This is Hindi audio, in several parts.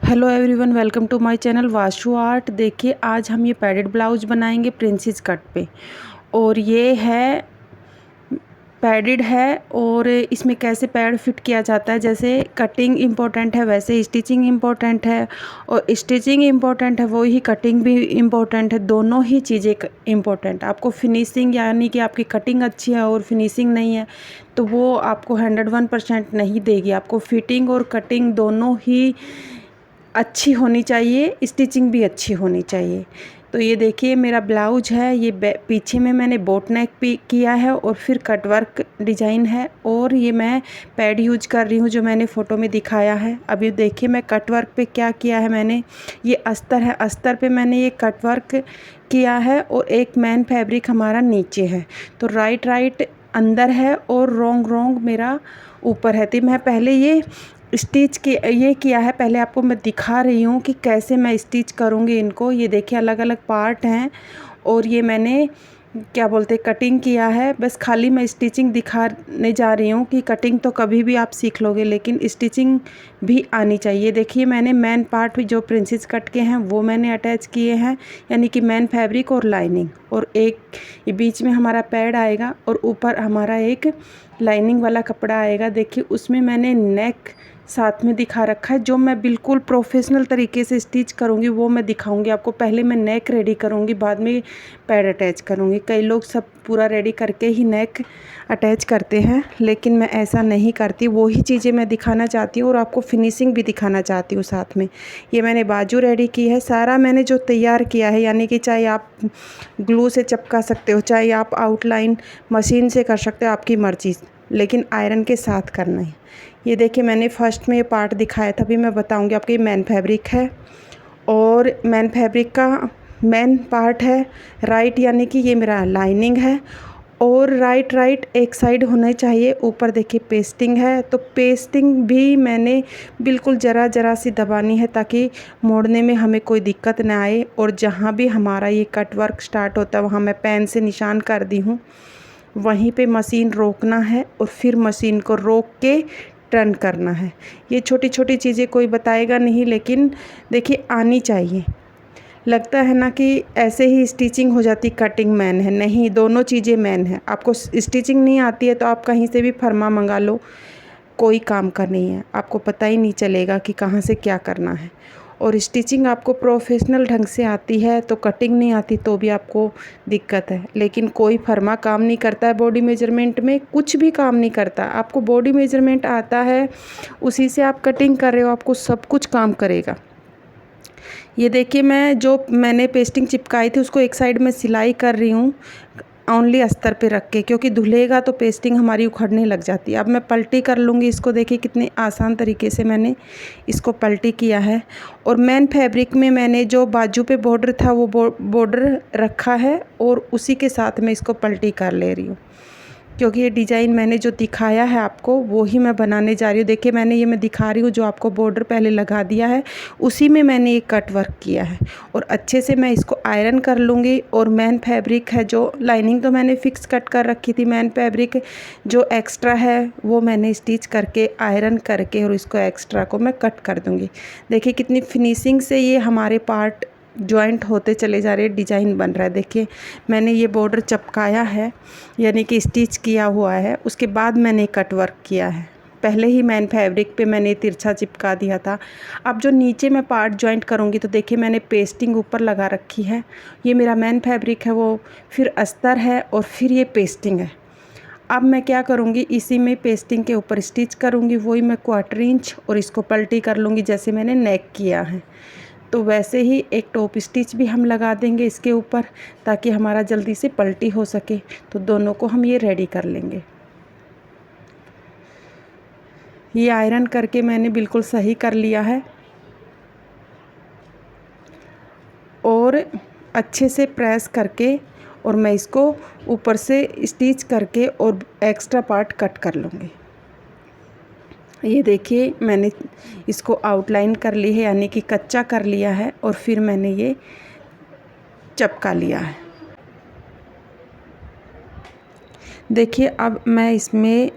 Hello everyone, welcome to my channel Vashu Art. देखिए आज हम ये पैडेड ब्लाउज बनाएंगे प्रिंसेस कट पे। और ये है पैडेड है और इसमें कैसे पैड फिट किया जाता है, जैसे कटिंग इम्पोर्टेंट है वैसे स्टिचिंग इम्पोर्टेंट है, और स्टिचिंग इम्पोर्टेंट है वो ही कटिंग भी इम्पोर्टेंट है। दोनों ही चीज़ें इम्पोर्टेंट। आपको फिनिशिंग यानी कि आपकी कटिंग अच्छी है और फिनिशिंग नहीं है तो वो आपको 101% नहीं देगी। आपको फिटिंग और कटिंग दोनों ही अच्छी होनी चाहिए, स्टिचिंग भी अच्छी होनी चाहिए। तो ये देखिए मेरा ब्लाउज है, ये पीछे में मैंने बोट नेक भी किया है और फिर कटवर्क डिज़ाइन है, और ये मैं पैड यूज कर रही हूँ जो मैंने फ़ोटो में दिखाया है। अभी देखिए मैं कटवर्क पे क्या किया है मैंने, ये अस्तर है, अस्तर पे मैंने ये कटवर्क किया है और एक मैन फैब्रिक हमारा नीचे है। तो राइट अंदर है और रोंग मेरा ऊपर है। तो मैं पहले ये ये किया है, पहले आपको मैं दिखा रही हूँ कि कैसे मैं स्टिच करूँगी इनको। ये देखिए अलग अलग पार्ट हैं और ये मैंने क्या बोलते कटिंग किया है। बस खाली मैं स्टिचिंग दिखाने जा रही हूँ कि कटिंग तो कभी भी आप सीख लोगे लेकिन स्टिचिंग भी आनी चाहिए। देखिए मैंने मैन पार्ट जो प्रिंसेस कट के हैं वो मैंने अटैच किए हैं, यानी कि मैन फैब्रिक और लाइनिंग, और एक ये बीच में हमारा पैड आएगा और ऊपर हमारा एक लाइनिंग वाला कपड़ा आएगा। देखिए उसमें मैंने नेक साथ में दिखा रखा है। जो मैं बिल्कुल प्रोफेशनल तरीके से स्टिच करूँगी वो मैं दिखाऊंगी आपको। पहले मैं नेक रेडी करूँगी, बाद में पैड अटैच करूँगी। कई लोग सब पूरा रेडी करके ही नेक अटैच करते हैं, लेकिन मैं ऐसा नहीं करती। वो ही चीज़ें मैं दिखाना चाहती हूँ और आपको फिनिशिंग भी दिखाना चाहती हूँ साथ में। ये मैंने बाजू रेडी की है, सारा मैंने जो तैयार किया है, यानी कि चाहे आप ग्लू से चिपका सकते हो, चाहे आप आउटलाइन मशीन से कर सकते हो, आपकी मर्जी, लेकिन आयरन के साथ करना है। ये देखिए मैंने फर्स्ट में ये पार्ट दिखाया था, अभी मैं बताऊंगी आपको। ये मैन फैब्रिक है और मैन फैब्रिक का मैन पार्ट है राइट, यानी कि ये मेरा लाइनिंग है, और राइट एक साइड होना चाहिए। ऊपर देखिए पेस्टिंग है, तो पेस्टिंग भी मैंने बिल्कुल ज़रा सी दबानी है ताकि मोड़ने में हमें कोई दिक्कत ना आए। और जहाँ भी हमारा ये कट वर्क स्टार्ट होता है वहाँ मैं पेन से निशान कर दी हूँ, वहीं पे मशीन रोकना है और फिर मशीन को रोक के टर्न करना है। ये छोटी छोटी चीज़ें कोई बताएगा नहीं, लेकिन देखिए आनी चाहिए। लगता है ना कि ऐसे ही स्टिचिंग हो जाती, कटिंग मैन है, नहीं, दोनों चीज़ें मैन है। आपको स्टिचिंग नहीं आती है तो आप कहीं से भी फर्मा मंगा लो, कोई काम का नहीं है, आपको पता ही नहीं चलेगा कि कहाँ से क्या करना है। और स्टिचिंग आपको प्रोफेशनल ढंग से आती है तो कटिंग नहीं आती तो भी आपको दिक्कत है। लेकिन कोई फर्मा काम नहीं करता है बॉडी मेजरमेंट में, कुछ भी काम नहीं करता। आपको बॉडी मेजरमेंट आता है, उसी से आप कटिंग कर रहे हो, आपको सब कुछ काम करेगा। ये देखिए मैंने पेस्टिंग चिपकाई थी उसको एक साइड में सिलाई कर रही हूँ ओनली अस्तर पे रख के, क्योंकि धुलेगा तो पेस्टिंग हमारी उखड़ने लग जाती है। अब मैं पलटी कर लूँगी इसको। देखिए कितने आसान तरीके से मैंने इसको पलटी किया है। और मैन फैब्रिक में मैंने जो बाजू पे बॉर्डर था वो बॉर्डर रखा है और उसी के साथ मैं इसको पलटी कर ले रही हूँ, क्योंकि ये डिज़ाइन मैंने जो दिखाया है आपको वो ही मैं बनाने जा रही हूँ। देखिए मैं दिखा रही हूँ, जो आपको बॉर्डर पहले लगा दिया है उसी में मैंने ये कट वर्क किया है। और अच्छे से मैं इसको आयरन कर लूँगी। और मैन फैब्रिक है, जो लाइनिंग तो मैंने फ़िक्स कट कर रखी थी, मैन फैब्रिक जो एक्स्ट्रा है वो मैंने स्टिच करके आयरन करके और इसको एक्स्ट्रा को मैं कट कर दूँगी। देखिए कितनी फिनिशिंग से ये हमारे पार्ट जॉइंट होते चले जा रहे, डिज़ाइन बन रहा है। देखिए मैंने ये बॉर्डर चिपकाया है, यानी कि स्टिच किया हुआ है, उसके बाद मैंने कट वर्क किया है। पहले ही मैन फैब्रिक पे मैंने तिरछा चिपका दिया था। अब जो नीचे मैं पार्ट जॉइंट करूँगी तो देखिए मैंने पेस्टिंग ऊपर लगा रखी है। ये मेरा मैन फैब्रिक है, वो फिर अस्तर है और फिर ये पेस्टिंग है। अब मैं क्या करूँगी, इसी में पेस्टिंग के ऊपर स्टिच करूँगी, वही मैं 1/4 इंच, और इसको पलटी कर लूँगी जैसे मैंने नेक किया है। तो वैसे ही एक टॉप स्टिच भी हम लगा देंगे इसके ऊपर, ताकि हमारा जल्दी से पलटी हो सके। तो दोनों को हम ये रेडी कर लेंगे। ये आयरन करके मैंने बिल्कुल सही कर लिया है और अच्छे से प्रेस करके, और मैं इसको ऊपर से स्टिच करके और एक्स्ट्रा पार्ट कट कर लूँगी। ये देखिए मैंने इसको आउटलाइन कर ली है, यानी कि कच्चा कर लिया है, और फिर मैंने ये चिपका लिया है। देखिए अब मैं इसमें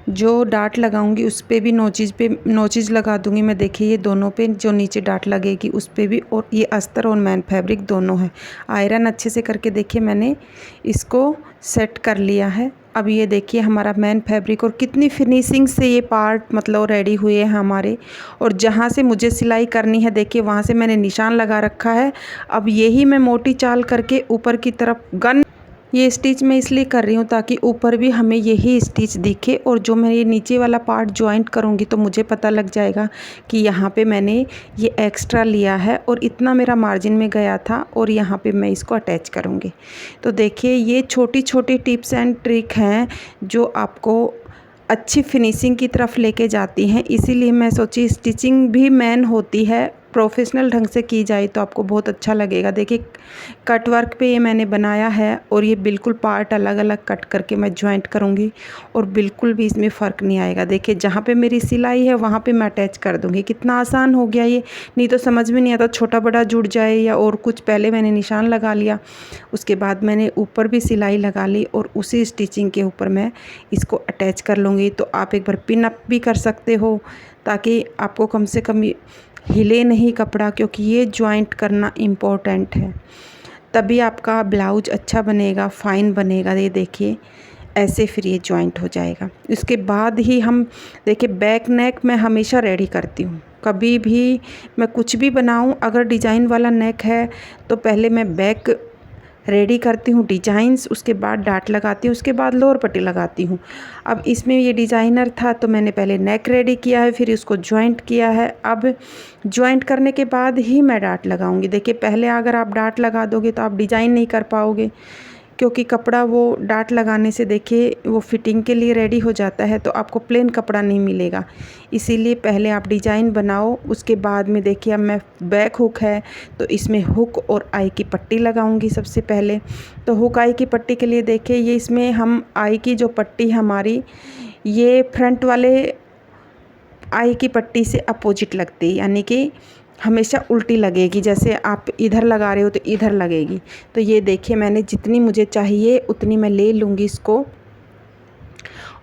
जो डाट लगाऊंगी उस पे भी नोचीज लगा दूंगी मैं। देखिए ये दोनों पे जो नीचे डाट लगेगी उस पे भी, और ये अस्तर और मैन फैब्रिक दोनों है। आयरन अच्छे से करके देखिए मैंने इसको सेट कर लिया है। अब ये देखिए हमारा मैन फैब्रिक और कितनी फिनिशिंग से ये पार्ट मतलब रेडी हुए हैं हमारे। और जहाँ से मुझे सिलाई करनी है देखिए वहाँ से मैंने निशान लगा रखा है। अब यही मैं मोटी चाल करके ऊपर की तरफ गन, ये स्टिच मैं इसलिए कर रही हूँ ताकि ऊपर भी हमें यही स्टिच दिखे, और जो मैं ये नीचे वाला पार्ट जॉइंट करूँगी तो मुझे पता लग जाएगा कि यहाँ पे मैंने ये एक्स्ट्रा लिया है और इतना मेरा मार्जिन में गया था, और यहाँ पे मैं इसको अटैच करूँगी। तो देखिए ये छोटी छोटी टिप्स एंड ट्रिक हैं जो आपको अच्छी फिनिशिंग की तरफ लेके जाती हैं। इसीलिए मैं सोची स्टिचिंग भी मैन होती है, प्रोफेशनल ढंग से की जाए तो आपको बहुत अच्छा लगेगा। देखिए कट वर्क पे ये मैंने बनाया है, और ये बिल्कुल पार्ट अलग अलग कट करके मैं जॉइंट करूँगी और बिल्कुल भी इसमें फ़र्क नहीं आएगा। देखिए जहाँ पे मेरी सिलाई है वहाँ पे मैं अटैच कर दूँगी। कितना आसान हो गया ये, नहीं तो समझ में नहीं आता छोटा बड़ा जुड़ जाए या और कुछ। पहले मैंने निशान लगा लिया, उसके बाद मैंने ऊपर भी सिलाई लगा ली और उसी स्टिचिंग के ऊपर मैं इसको अटैच कर लूँगी। तो आप एक बार पिन अप भी कर सकते हो ताकि आपको कम से कम हिले नहीं कपड़ा, क्योंकि ये जॉइंट करना इम्पोर्टेंट है, तभी आपका ब्लाउज अच्छा बनेगा, फाइन बनेगा। ये देखिए ऐसे फिर ये जॉइंट हो जाएगा। इसके बाद ही हम देखिए बैक नेक मैं हमेशा रेडी करती हूँ। कभी भी मैं कुछ भी बनाऊँ, अगर डिज़ाइन वाला नेक है तो पहले मैं बैक रेडी करती हूँ डिज़ाइंस, उसके बाद डाट लगाती हूँ, उसके बाद लोअर पट्टी लगाती हूँ। अब इसमें ये डिज़ाइनर था तो मैंने पहले नेक रेडी किया है, फिर इसको जॉइंट किया है। अब जॉइंट करने के बाद ही मैं डाट लगाऊंगी। देखिए पहले अगर आप डाट लगा दोगे तो आप डिज़ाइन नहीं कर पाओगे, क्योंकि कपड़ा वो डाट लगाने से देखिए वो फिटिंग के लिए रेडी हो जाता है, तो आपको प्लेन कपड़ा नहीं मिलेगा। इसीलिए पहले आप डिज़ाइन बनाओ, उसके बाद में देखिए अब मैं बैक हुक है तो इसमें हुक और आई की पट्टी लगाऊंगी सबसे पहले। तो हुक आई की पट्टी के लिए देखिए ये इसमें हम आई की जो पट्टी हमारी ये फ्रंट वाले आई की पट्टी से अपोजिट लगती है, यानी कि हमेशा उल्टी लगेगी। जैसे आप इधर लगा रहे हो तो इधर लगेगी। तो ये देखिए मैंने जितनी मुझे चाहिए उतनी मैं ले लूँगी इसको,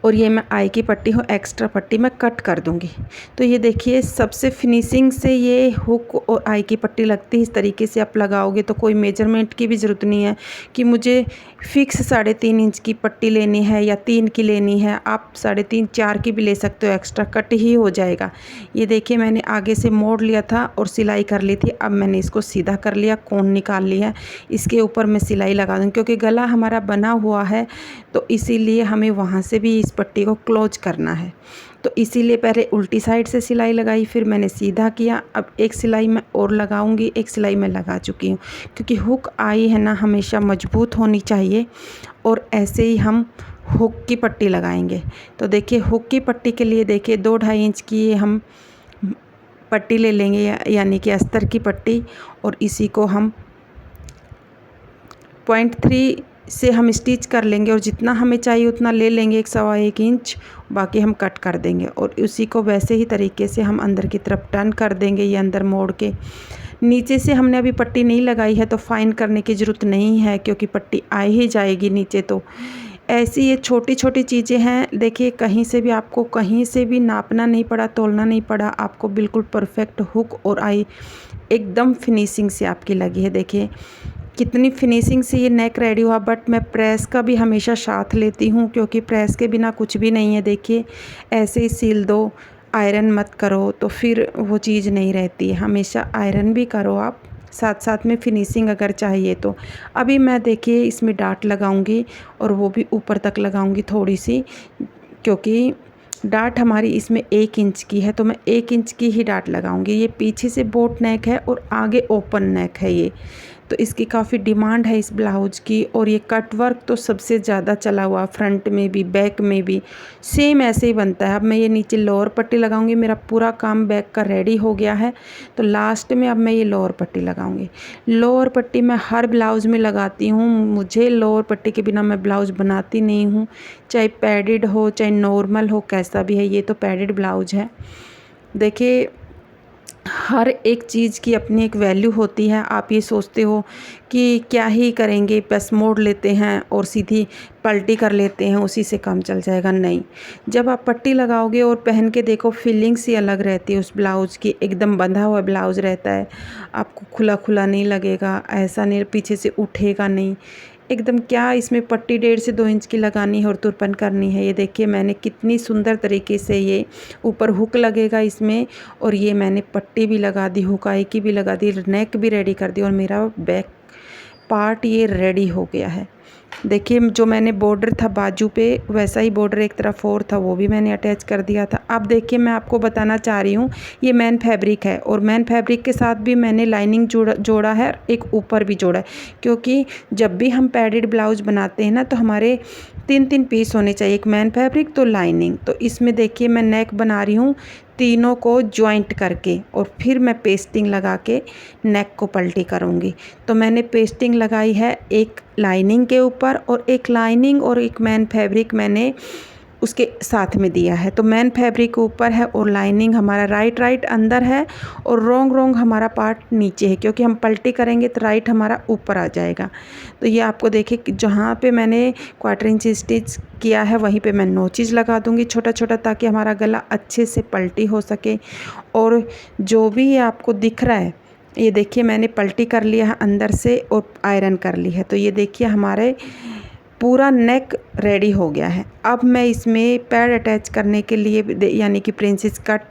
और ये मैं आई की पट्टी हूँ, एक्स्ट्रा पट्टी मैं कट कर दूँगी। तो ये देखिए सबसे फिनिशिंग से ये हुक और आई की पट्टी लगती है। इस तरीके से आप लगाओगे तो कोई मेजरमेंट की भी ज़रूरत नहीं है कि मुझे फ़िक्स 3.5 इंच की पट्टी लेनी है या 3 की लेनी है। आप 3.5 4 की भी ले सकते हो, एक्स्ट्रा कट ही हो जाएगा। ये देखिए मैंने आगे से मोड़ लिया था और सिलाई कर ली थी। अब मैंने इसको सीधा कर लिया, कोन निकाल लिया। इसके ऊपर मैं सिलाई लगा दूँगी, क्योंकि गला हमारा बना हुआ है तो इसीलिए हमें वहाँ से भी इस पट्टी को क्लोज करना है। तो इसीलिए पहले उल्टी साइड से सिलाई लगाई, फिर मैंने सीधा किया। अब एक सिलाई मैं और लगाऊंगी, एक सिलाई मैं लगा चुकी हूँ, क्योंकि हुक आई है ना हमेशा मजबूत होनी चाहिए, और ऐसे ही हम हुक की पट्टी लगाएंगे। तो देखिए हुक की पट्टी के लिए देखिए 2-2.5 इंच की हम पट्टी ले लेंगे, यानी कि अस्तर की पट्टी, और इसी को हम 0.3 से हम स्टिच कर लेंगे, और जितना हमें चाहिए उतना ले लेंगे, 1 सवा 1 इंच, बाकी हम कट कर देंगे। और उसी को वैसे ही तरीके से हम अंदर की तरफ टर्न कर देंगे, ये अंदर मोड़ के। नीचे से हमने अभी पट्टी नहीं लगाई है तो फाइन करने की ज़रूरत नहीं है, क्योंकि पट्टी आ ही जाएगी नीचे। तो ऐसी ये छोटी छोटी चीज़ें हैं। देखिए कहीं से भी आपको कहीं से भी नापना नहीं पड़ा, तोलना नहीं पड़ा, आपको बिल्कुल परफेक्ट हुक और आई एकदम फिनिशिंग से आपकी लगी है। देखिए कितनी फिनिशिंग से ये नेक रेडी हुआ। बट मैं प्रेस का भी हमेशा साथ लेती हूँ, क्योंकि प्रेस के बिना कुछ भी नहीं है। देखिए ऐसे ही सील दो, आयरन मत करो तो फिर वो चीज़ नहीं रहती है। हमेशा आयरन भी करो आप, साथ साथ में फिनिशिंग अगर चाहिए तो। अभी मैं देखिए इसमें डाट लगाऊंगी, और वो भी ऊपर तक लगाऊंगी थोड़ी सी, क्योंकि डाट हमारी इसमें 1 इंच की है तो मैं 1 इंच की ही डाट लगाऊंगी। ये पीछे से बोट नेक है और आगे ओपन नेक है ये, तो इसकी काफ़ी डिमांड है इस ब्लाउज की। और ये कट वर्क तो सबसे ज़्यादा चला हुआ, फ्रंट में भी बैक में भी सेम ऐसे ही बनता है। अब मैं ये नीचे लोअर पट्टी लगाऊंगी, मेरा पूरा काम बैक का रेडी हो गया है। तो लास्ट में अब मैं ये लोअर पट्टी लगाऊंगी। लोअर पट्टी मैं हर ब्लाउज़ में लगाती हूँ, मुझे लोअर पट्टी के बिना मैं ब्लाउज़ बनाती नहीं हूँ, चाहे पैडिड हो चाहे नॉर्मल हो, कैसा भी है। ये तो पैडिड ब्लाउज है। देखिए हर एक चीज़ की अपनी एक वैल्यू होती है। आप ये सोचते हो कि क्या ही करेंगे, बस मोड़ लेते हैं और सीधी पलटी कर लेते हैं, उसी से काम चल जाएगा। नहीं, जब आप पट्टी लगाओगे और पहन के देखो, फीलिंग्स ही अलग रहती है उस ब्लाउज़ की। एकदम बंधा हुआ ब्लाउज़ रहता है, आपको खुला खुला नहीं लगेगा, ऐसा नहीं पीछे से उठेगा नहीं। एकदम क्या इसमें पट्टी 1.5 से 2 इंच की लगानी है और तुरपन करनी है। ये देखिए मैंने कितनी सुंदर तरीके से, ये ऊपर हुक लगेगा इसमें, और ये मैंने पट्टी भी लगा दी, हुकाई की भी लगा दी, नेक भी रेडी कर दी, और मेरा बैक पार्ट ये रेडी हो गया है। देखिए जो मैंने बॉर्डर था बाजू पे, वैसा ही बॉर्डर एक तरफ और था, वो भी मैंने अटैच कर दिया था। अब देखिए मैं आपको बताना चाह रही हूँ, ये मैन फैब्रिक है, और मैन फैब्रिक के साथ भी मैंने लाइनिंग जोड़ा है, एक ऊपर भी जोड़ा है, क्योंकि जब भी हम पैडेड ब्लाउज बनाते हैं ना, तो हमारे 3-3 पीस होने चाहिए, एक मैन फैब्रिक तो लाइनिंग। तो इसमें देखिए मैं नेक बना रही हूँ तीनों को जॉइंट करके, और फिर मैं पेस्टिंग लगा के नेक को पलटी करूँगी। तो मैंने पेस्टिंग लगाई है एक लाइनिंग के ऊपर, और एक लाइनिंग और एक मैन फैब्रिक मैंने उसके साथ में दिया है। तो मैन फैब्रिक ऊपर है और लाइनिंग हमारा राइट अंदर है, और रोंग हमारा पार्ट नीचे है, क्योंकि हम पलटी करेंगे तो राइट हमारा ऊपर आ जाएगा। तो ये आपको देखिए कि जहाँ पे मैंने 1/4 इंच स्टिच किया है, वहीं पे मैं नोचेस लगा दूँगी छोटा-छोटा, ताकि हमारा गला अच्छे से पलटी हो सके। और जो भी ये आपको दिख रहा है, ये देखिए मैंने पलटी कर लिया है अंदर से और आयरन कर ली है। तो ये देखिए हमारे पूरा नेक रेडी हो गया है। अब मैं इसमें पैड अटैच करने के लिए यानी कि प्रिंसेस कट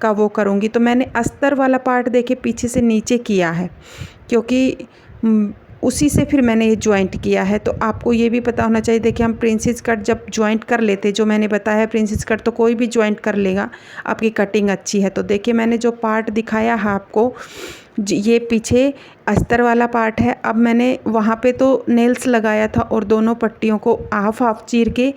का वो करूँगी। तो मैंने अस्तर वाला पार्ट देखिए पीछे से नीचे किया है, क्योंकि उसी से फिर मैंने ये जॉइंट किया है। तो आपको ये भी पता होना चाहिए, देखिए हम प्रिंसेस कट जब जॉइंट कर लेते, जो मैंने बताया है प्रिंसेस कट तो कोई भी जॉइंट कर लेगा, आपकी कटिंग अच्छी है। तो देखिए मैंने जो पार्ट दिखाया है आपको, ये पीछे अस्तर वाला पार्ट है। अब मैंने वहाँ पे तो नेल्स लगाया था, और दोनों पट्टियों को हाफ चीर के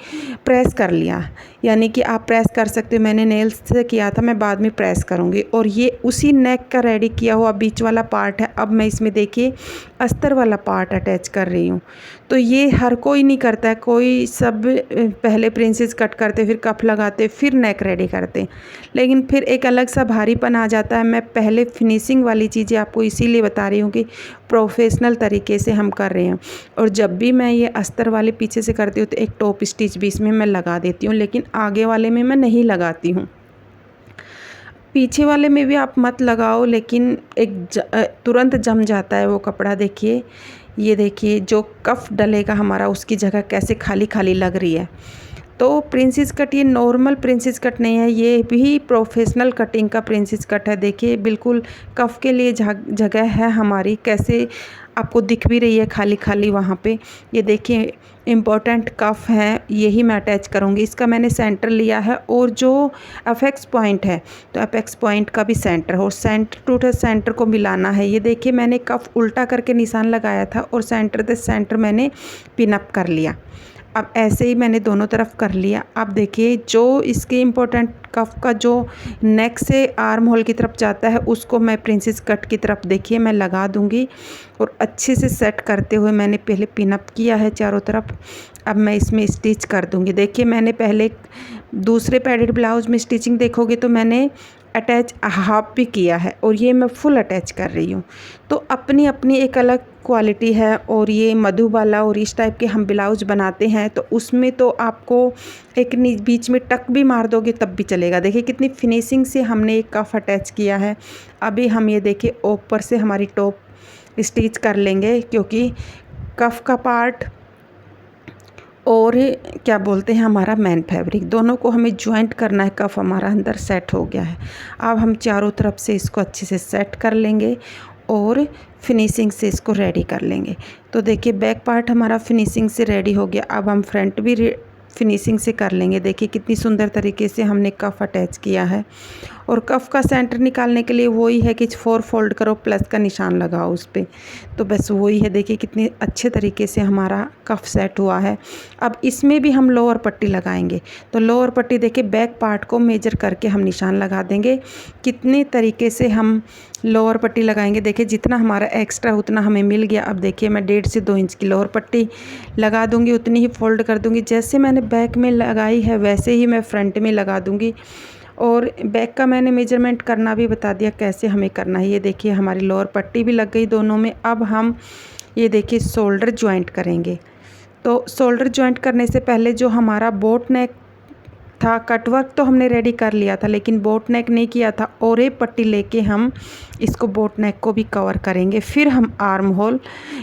प्रेस कर लिया, यानी कि आप प्रेस कर सकते हो। मैंने नेल्स से किया था, मैं बाद में प्रेस करूँगी। और ये उसी नेक का रेडी किया हुआ बीच वाला पार्ट है। अब मैं इसमें देखिए अस्तर वाला पार्ट अटैच कर रही हूँ। तो ये हर कोई नहीं करता है, कोई सब पहले प्रिंसेस कट करते, फिर कफ लगाते, फिर नेक रेडी करते, लेकिन फिर एक अलग सा भारीपन आ जाता है। मैं पहले फिनिशिंग वाली चीज़ें आपको इसीलिए बता रही हूँ कि प्रोफेशनल तरीके से हम कर रहे हैं। और जब भी मैं ये अस्तर वाले पीछे से करती हूँ, तो एक टॉप स्टिच भी इसमें मैं लगा देती हूँ, लेकिन आगे वाले में मैं नहीं लगाती हूँ। पीछे वाले में भी आप मत लगाओ, लेकिन तुरंत जम जाता है वो कपड़ा। देखिए ये देखिए जो कफ डलेगा हमारा, उसकी जगह कैसे खाली खाली लग रही है। तो प्रिंसेस कट ये नॉर्मल प्रिंसेस कट नहीं है, ये भी प्रोफेशनल कटिंग का प्रिंसेस कट है। देखिए बिल्कुल कफ के लिए जगह है हमारी, कैसे आपको दिख भी रही है खाली खाली वहाँ पे। ये देखिए इम्पोर्टेंट कफ है, यही मैं अटैच करूँगी। इसका मैंने सेंटर लिया है, और जो अपेक्स पॉइंट है, तो अपेक्स पॉइंट का भी सेंटर हो, सेंटर टू सेंटर को मिलाना है। ये देखिए मैंने कफ उल्टा करके निशान लगाया था, और सेंटर से सेंटर मैंने पिन अप कर लिया। अब ऐसे ही मैंने दोनों तरफ कर लिया। अब देखिए जो इसके इम्पोर्टेंट कफ का जो नेक से आर्म होल की तरफ जाता है, उसको मैं प्रिंसेस कट की तरफ देखिए मैं लगा दूंगी, और अच्छे से सेट करते हुए मैंने पहले पिन अप किया है चारों तरफ। अब मैं इसमें स्टिच कर दूंगी। देखिए मैंने पहले दूसरे पैडेड ब्लाउज में स्टिचिंग देखोगे तो मैंने अटैच हाफ भी किया है, और ये मैं फुल अटैच कर रही हूँ। तो अपनी अपनी एक अलग क्वालिटी है। और ये मधुबाला और इस टाइप के हम ब्लाउज बनाते हैं, तो उसमें तो आपको एक बीच में टक भी मार दोगे तब भी चलेगा। देखिए कितनी फिनिशिंग से हमने एक कफ अटैच किया है। अभी हम ये देखिए ऊपर से हमारी टॉप स्टिच कर लेंगे, क्योंकि कफ का पार्ट और क्या बोलते हैं हमारा मैन फैब्रिक, दोनों को हमें ज्वाइंट करना है। कफ हमारा अंदर सेट हो गया है। अब हम चारों तरफ से इसको अच्छे से सेट कर लेंगे, और फिनिशिंग से इसको रेडी कर लेंगे। तो देखिए बैक पार्ट हमारा फिनिशिंग से रेडी हो गया। अब हम फ्रंट भी फिनिशिंग से कर लेंगे। देखिए कितनी सुंदर तरीके से हमने कफ अटैच किया है। और कफ का सेंटर निकालने के लिए वही है कि 4 फोल्ड करो, प्लस का निशान लगाओ उस पर, तो बस वही है। देखिए कितने अच्छे तरीके से हमारा कफ सेट हुआ है। अब इसमें भी हम लोअर पट्टी लगाएंगे। तो लोअर पट्टी देखिए बैक पार्ट को मेजर करके हम निशान लगा देंगे। कितने तरीके से हम लोअर पट्टी लगाएंगे, देखिए जितना हमारा एक्स्ट्रा उतना हमें मिल गया। अब देखिए मैं 1.5 से 2 इंच की लोअर पट्टी लगा दूंगी, उतनी ही फोल्ड कर दूंगी। जैसे मैंने बैक में लगाई है वैसे ही मैं फ्रंट में लगा दूंगी। और बैक का मैंने मेजरमेंट करना भी बता दिया कैसे हमें करना है। ये देखिए हमारी लोअर पट्टी भी लग गई दोनों में। अब हम ये देखिए शोल्डर जॉइंट करेंगे। तो शोल्डर जॉइंट करने से पहले जो हमारा बोट नेक था, कटवर्क तो हमने रेडी कर लिया था लेकिन बोट नेक नहीं किया था, और एक पट्टी लेके हम इसको बोट नेक को भी कवर करेंगे। फिर हम आर्म होल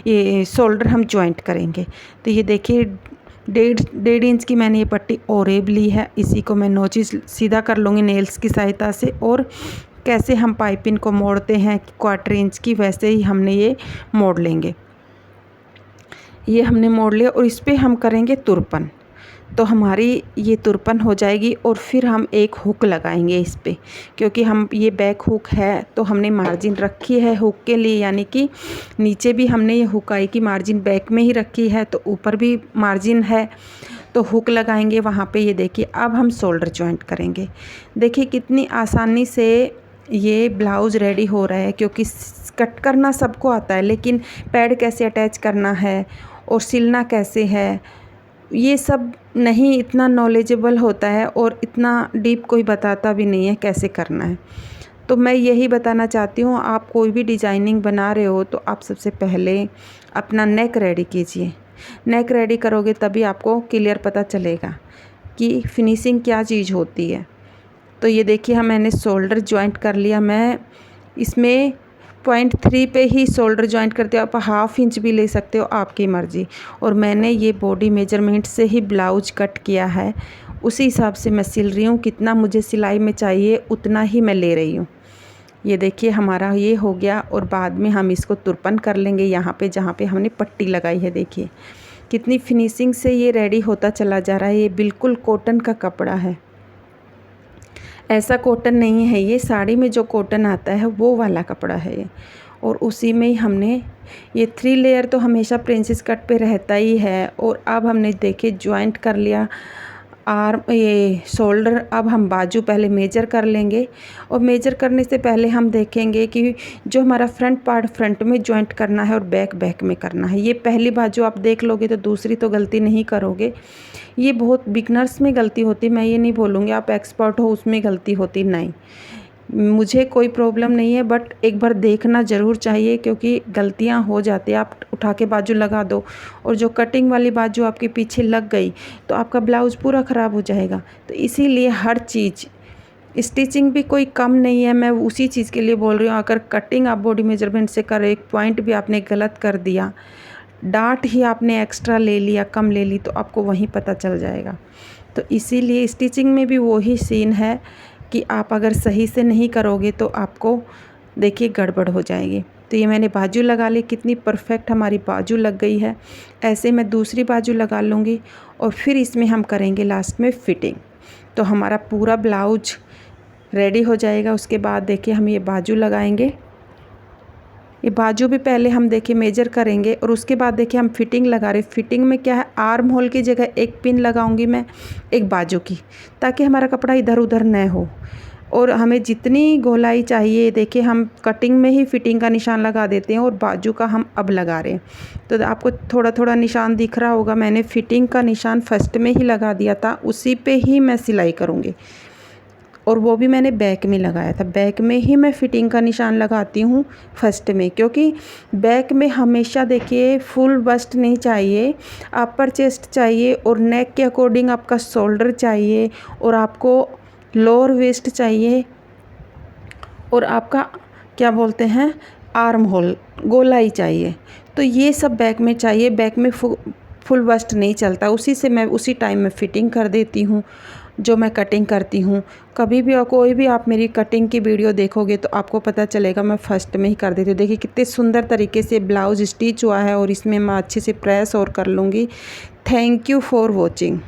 ये शोल्डर हम जॉइंट करेंगे। तो ये देखिए 1.5 इंच की मैंने ये पट्टी ओरेब ली है। इसी को मैं नोचिस सीधा कर लूँगी नेल्स की सहायता से, और कैसे हम पाइपिंग को मोड़ते हैं 1/4 इंच की, वैसे ही हमने ये मोड़ लेंगे। ये हमने मोड़ लिया और इस पर हम करेंगे तुरपन। तो हमारी ये तुरपन हो जाएगी और फिर हम एक हुक लगाएंगे इस पे, क्योंकि हम ये बैक हुक है तो हमने मार्जिन रखी है हुक के लिए, यानी कि नीचे भी हमने ये हुकाई की मार्जिन बैक में ही रखी है तो ऊपर भी मार्जिन है, तो हुक लगाएंगे वहाँ पे। ये देखिए अब हम शोल्डर जॉइंट करेंगे। देखिए कितनी आसानी से ये ब्लाउज़ रेडी हो रहा है, क्योंकि कट करना सबको आता है लेकिन पैड कैसे अटैच करना है और सिलना कैसे है ये सब नहीं इतना नॉलेजेबल होता है, और इतना डीप कोई बताता भी नहीं है कैसे करना है। तो मैं यही बताना चाहती हूँ, आप कोई भी डिज़ाइनिंग बना रहे हो तो आप सबसे पहले अपना नेक रेडी कीजिए। नेक रेडी करोगे तभी आपको क्लियर पता चलेगा कि फिनिशिंग क्या चीज़ होती है। तो ये देखिए मैंने शोल्डर जॉइंट कर लिया। मैं इसमें 0.3 पे ही शोल्डर जॉइंट करते हो, आप 1/2 इंच भी ले सकते हो, आपकी मर्ज़ी। और मैंने ये बॉडी मेजरमेंट से ही ब्लाउज कट किया है, उसी हिसाब से मैं सिल रही हूँ। कितना मुझे सिलाई में चाहिए उतना ही मैं ले रही हूँ। ये देखिए हमारा ये हो गया, और बाद में हम इसको तुरपन कर लेंगे यहाँ पे जहाँ पे हमने पट्टी लगाई है। देखिए कितनी फिनिशिंग से ये रेडी होता चला जा रहा है। ये बिल्कुल कॉटन का कपड़ा है, ऐसा कॉटन नहीं है, ये साड़ी में जो कॉटन आता है वो वाला कपड़ा है ये। और उसी में ही हमने ये 3 लेयर तो हमेशा प्रिंसेस कट पे रहता ही है। और अब हमने देखिए जॉइंट कर लिया आर्म ये शोल्डर। अब हम बाजू पहले मेजर कर लेंगे, और मेजर करने से पहले हम देखेंगे कि जो हमारा फ्रंट पार्ट फ्रंट में जॉइंट करना है और बैक बैक में करना है। ये पहली बाजू आप देख लोगे तो दूसरी तो गलती नहीं करोगे। ये बहुत बिगनर्स में गलती होती, मैं ये नहीं बोलूँगी आप एक्सपर्ट हो उसमें गलती होती, नहीं, मुझे कोई प्रॉब्लम नहीं है, बट एक बार देखना ज़रूर चाहिए क्योंकि गलतियां हो जाती है। आप उठा के बाजू लगा दो और जो कटिंग वाली बाजू आपके पीछे लग गई तो आपका ब्लाउज़ पूरा ख़राब हो जाएगा। तो इसीलिए हर चीज़, स्टिचिंग भी कोई कम नहीं है, मैं उसी चीज़ के लिए बोल रही हूँ। अगर कटिंग आप बॉडी मेजरमेंट से कर, एक पॉइंट भी आपने गलत कर दिया, डार्ट ही आपने एक्स्ट्रा ले लिया, कम ले ली, तो आपको वहीं पता चल जाएगा। तो इसीलिए स्टिचिंग में भी वही सीन है कि आप अगर सही से नहीं करोगे तो आपको देखिए गड़बड़ हो जाएगी। तो ये मैंने बाजू लगा ली, कितनी परफेक्ट हमारी बाजू लग गई है। ऐसे मैं दूसरी बाजू लगा लूँगी और फिर इसमें हम करेंगे लास्ट में फिटिंग। तो हमारा पूरा ब्लाउज रेडी हो जाएगा। उसके बाद देखिए हम ये बाजू लगाएंगे। ये बाजू भी पहले हम देखिए मेजर करेंगे और उसके बाद देखिए हम फिटिंग लगा रहे। फिटिंग में क्या है, आर्म होल की जगह एक पिन लगाऊंगी मैं एक बाजू की, ताकि हमारा कपड़ा इधर उधर न हो। और हमें जितनी गोलाई चाहिए, देखिए हम कटिंग में ही फिटिंग का निशान लगा देते हैं और बाजू का हम अब लगा रहे हैं। तो आपको थोड़ा थोड़ा निशान दिख रहा होगा, मैंने फिटिंग का निशान फर्स्ट में ही लगा दिया था, उसी पे ही मैं सिलाई करूँगी। और वो भी मैंने बैक में लगाया था, बैक में ही मैं फिटिंग का निशान लगाती हूँ फर्स्ट में, क्योंकि बैक में हमेशा देखिए फुल बस्ट नहीं चाहिए, अपर चेस्ट चाहिए और नेक के अकॉर्डिंग आपका शोल्डर चाहिए और आपको लोअर वेस्ट चाहिए और आपका क्या बोलते हैं आर्म होल गोलाई चाहिए। तो ये सब बैक में चाहिए, बैक में फुल बस्ट नहीं चलता। उसी से मैं उसी टाइम में फिटिंग कर देती हूँ जो मैं कटिंग करती हूँ। कभी भी और कोई भी आप मेरी कटिंग की वीडियो देखोगे तो आपको पता चलेगा मैं फर्स्ट में ही कर देती हूँ। देखिए कितने सुंदर तरीके से ब्लाउज स्टिच हुआ है और इसमें मैं अच्छे से प्रेस और कर लूँगी। Thank you for watching.